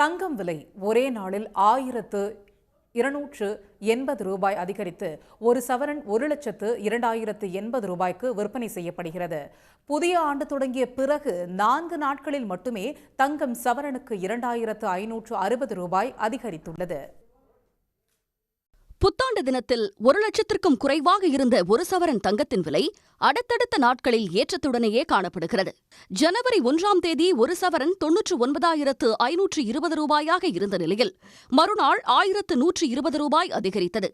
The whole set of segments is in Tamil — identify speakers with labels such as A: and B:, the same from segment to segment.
A: தங்கம் விலை ஒரே நாளில் 1280 ரூபாய் அதிகரித்து ஒரு சவரன் 1,02,080 ரூபாய்க்கு விற்பனை செய்யப்படுகிறது. புதிய ஆண்டு தொடங்கிய பிறகு 4 நாட்களில் மட்டுமே தங்கம் சவரனுக்கு 2,560 ரூபாய் அதிகரித்துள்ளது.
B: புத்தாண்டு தினத்தில் 1,00,000க்கும் குறைவாக இருந்த ஒரு சவரன் தங்கத்தின் விலை அடுத்தடுத்த நாட்களில் ஏற்றத்துடனேயே காணப்படுகிறது. ஜனவரி 1ஆம் தேதி ஒரு சவரன் 99,520 ரூபாயாக இருந்த நிலையில் மறுநாள் 1,120 ரூபாய் அதிகரித்தது.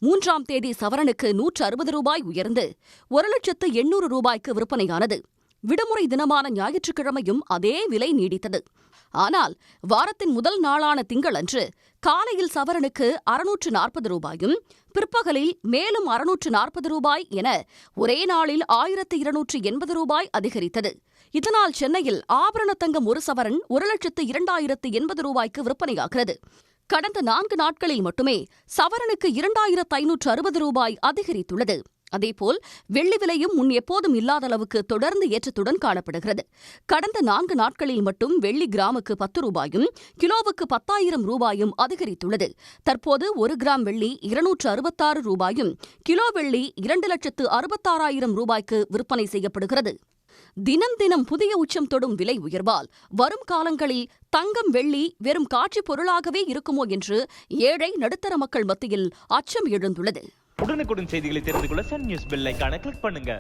B: 3ஆம் தேதி சவரனுக்கு 160 ரூபாய் உயர்ந்து 1,800 ரூபாய்க்கு விற்பனையானது. விடுமுறை தினமான ஞாயிற்றுக்கிழமையும் அதே விலை நீடித்தது. ஆனால் வாரத்தின் முதல் நாளான திங்களன்று காலையில் சவரனுக்கு 640 ரூபாயும் பிற்பகலில் மேலும் 640 ரூபாய் என ஒரே நாளில் 1,280 ரூபாய் அதிகரித்தது. இதனால் சென்னையில் ஆபரண தங்கம் ஒரு சவரன் 1,02,080 ரூபாய்க்கு விற்பனையாகிறது. கடந்த 4 நாட்களில் மட்டுமே சவரனுக்கு 2,560 ரூபாய் அதிகரித்துள்ளது. அதேபோல் வெள்ளி விலையும் முன் எப்போதும் இல்லாத அளவுக்கு தொடர்ந்து ஏற்றத்துடன் காணப்படுகிறது. கடந்த 4 நாட்களில் மட்டும் வெள்ளி கிராமுக்கு 10 ரூபாயும் கிலோவுக்கு 10,000 ரூபாயும் அதிகரித்துள்ளது. தற்போது 1 கிராம் வெள்ளி 266 ரூபாயும் கிலோ வெள்ளி 2,66,000 ரூபாய்க்கு விற்பனை செய்யப்படுகிறது. தினம் தினம் புதிய உச்சம் தொடும் விலை உயர்வால் வரும் காலங்களில் தங்கம் வெள்ளி வெறும் காட்சி பொருளாகவே இருக்குமோ என்று ஏழை நடுத்தர மக்கள் மத்தியில் அச்சம் எழுந்துள்ளது.
C: உடனுக்குடன் செய்திகளை தெரிந்து கொள்ள சன் நியூஸ் பெல் ஐகானை கிளிக் பண்ணுங்க.